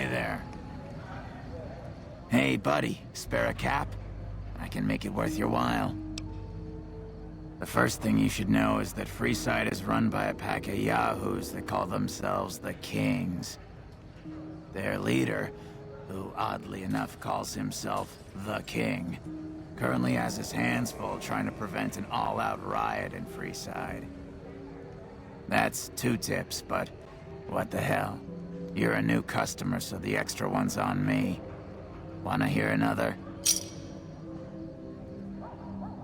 there. Hey, buddy, spare a cap? I can make it worth your while. The first thing you should know is that Freeside is run by a pack of yahoos that call themselves the Kings. Their leader, who oddly enough calls himself the King, currently has his hands full trying to prevent an all-out riot in Freeside. That's 2 tips, but what the hell? You're a new customer, so the extra one's on me. Wanna hear another?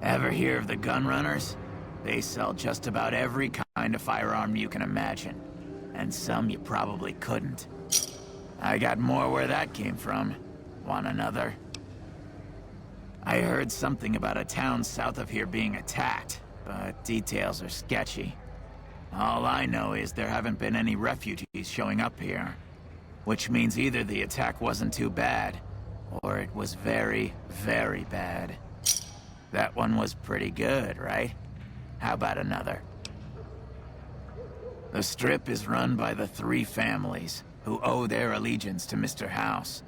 Ever hear of the gun runners? They sell just about every kind of firearm you can imagine, and some you probably couldn't. I got more where that came from. Want another? I heard something about a town south of here being attacked, but details are sketchy. All I know is there haven't been any refugees showing up here, which means either the attack wasn't too bad, or it was very, very bad. That one was pretty good, right? How about another? The Strip is run by the 3 families, who owe their allegiance to Mr. House.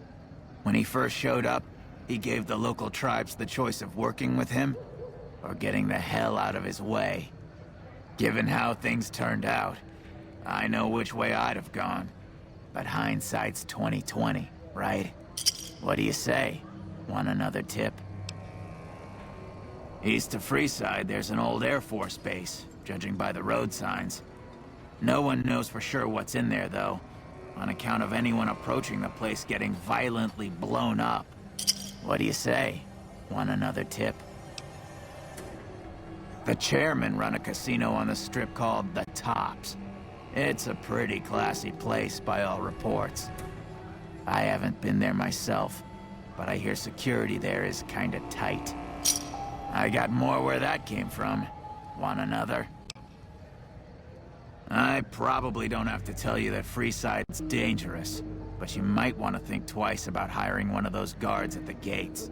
When he first showed up, he gave the local tribes the choice of working with him, or getting the hell out of his way. Given how things turned out, I know which way I'd have gone. But hindsight's 20/20, right? What do you say? Want another tip? East of Freeside, there's an old Air Force base, judging by the road signs. No one knows for sure what's in there, though, on account of anyone approaching the place getting violently blown up. What do you say? Want another tip? The chairmen run a casino on the Strip called the Tops. It's a pretty classy place by all reports. I haven't been there myself, but I hear security there is kinda tight. I got more where that came from. Want another? I probably don't have to tell you that Freeside's dangerous, but you might want to think twice about hiring one of those guards at the gates.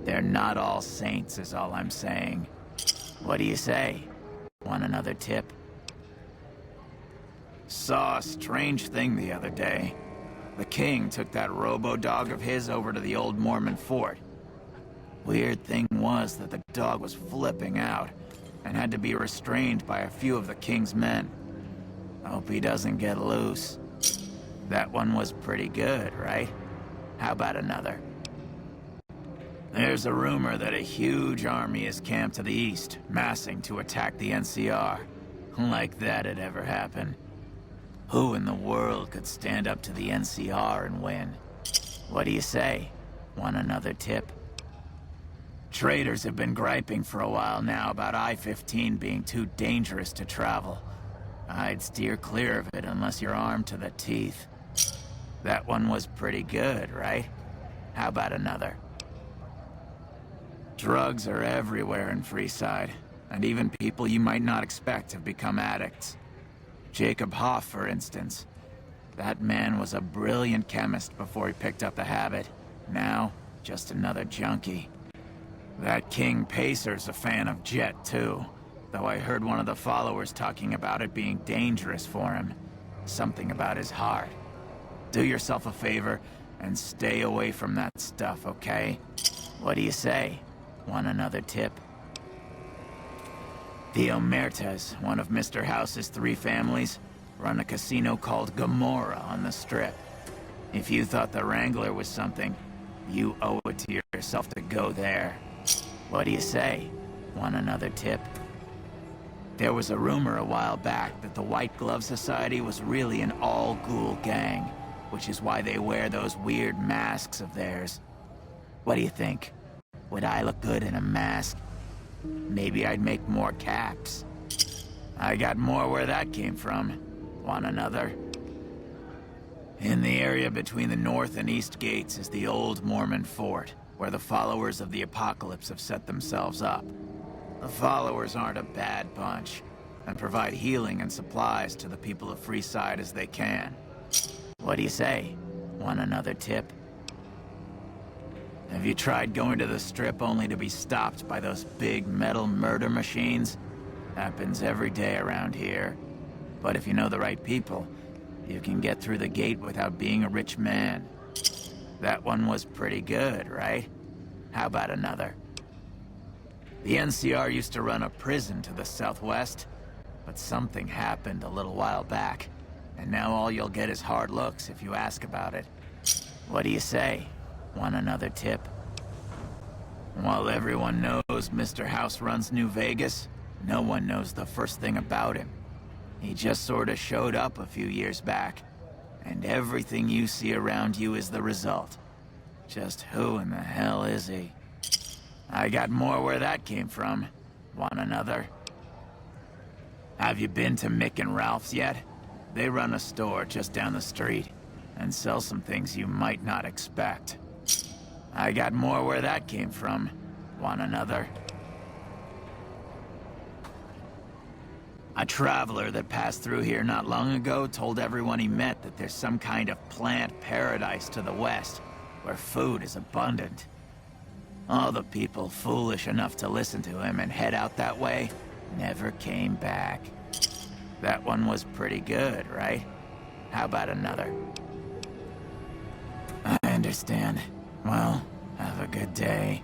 They're not all saints is all I'm saying. What do you say? Want another tip? Saw a strange thing the other day. The King took that robo-dog of his over to the old Mormon fort. Weird thing was that the dog was flipping out and had to be restrained by a few of the King's men. Hope he doesn't get loose. That one was pretty good, right? How about another? There's a rumor that a huge army is camped to the east, massing to attack the NCR. Like that'd ever happen. Who in the world could stand up to the NCR and win? What do you say? Want another tip? Traders have been griping for a while now about I-15 being too dangerous to travel. I'd steer clear of it unless you're armed to the teeth. That one was pretty good, right? How about another? Drugs are everywhere in Freeside, and even people you might not expect have become addicts. Jacob Hoff, for instance. That man was a brilliant chemist before he picked up the habit. Now, just another junkie. That King Pacer's a fan of Jet, too. Though I heard one of the followers talking about it being dangerous for him. Something about his heart. Do yourself a favor and stay away from that stuff, okay? What do you say? Want another tip? The Omertas, one of Mr. House's 3 families, run a casino called Gomorrah on the Strip. If you thought the Wrangler was something, you owe it to yourself to go there. What do you say? Want another tip? There was a rumor a while back that the White Glove Society was really an all-ghoul gang, which is why they wear those weird masks of theirs. What do you think? Would I look good in a mask? Maybe I'd make more caps. I got more where that came from. Want another? In the area between the north and east gates is the old Mormon fort, where the followers of the apocalypse have set themselves up. The followers aren't a bad bunch, and provide healing and supplies to the people of Freeside as they can. What do you say? Want another tip? Have you tried going to the Strip only to be stopped by those big metal murder machines? Happens every day around here. But if you know the right people, You can get through the gate without being a rich man. That one was pretty good, right? How about another? The NCR used to run a prison to the southwest, but something happened a little while back, and now all you'll get is hard looks if you ask about it. What do you say? Want another tip? While everyone knows Mr. House runs New Vegas, no one knows the first thing about him. He just sorta showed up a few years back, and everything you see around you is the result. Just who in the hell is he? I got more where that came from. Want another? Have you been to Mick and Ralph's yet? They run a store just down the street, and sell some things you might not expect. I got more where that came from. Want another? A traveler that passed through here not long ago told everyone he met that there's some kind of plant paradise to the west, where food is abundant. All the people foolish enough to listen to him and head out that way never came back. That one was pretty good, right? How about another? I understand. Well, have a good day.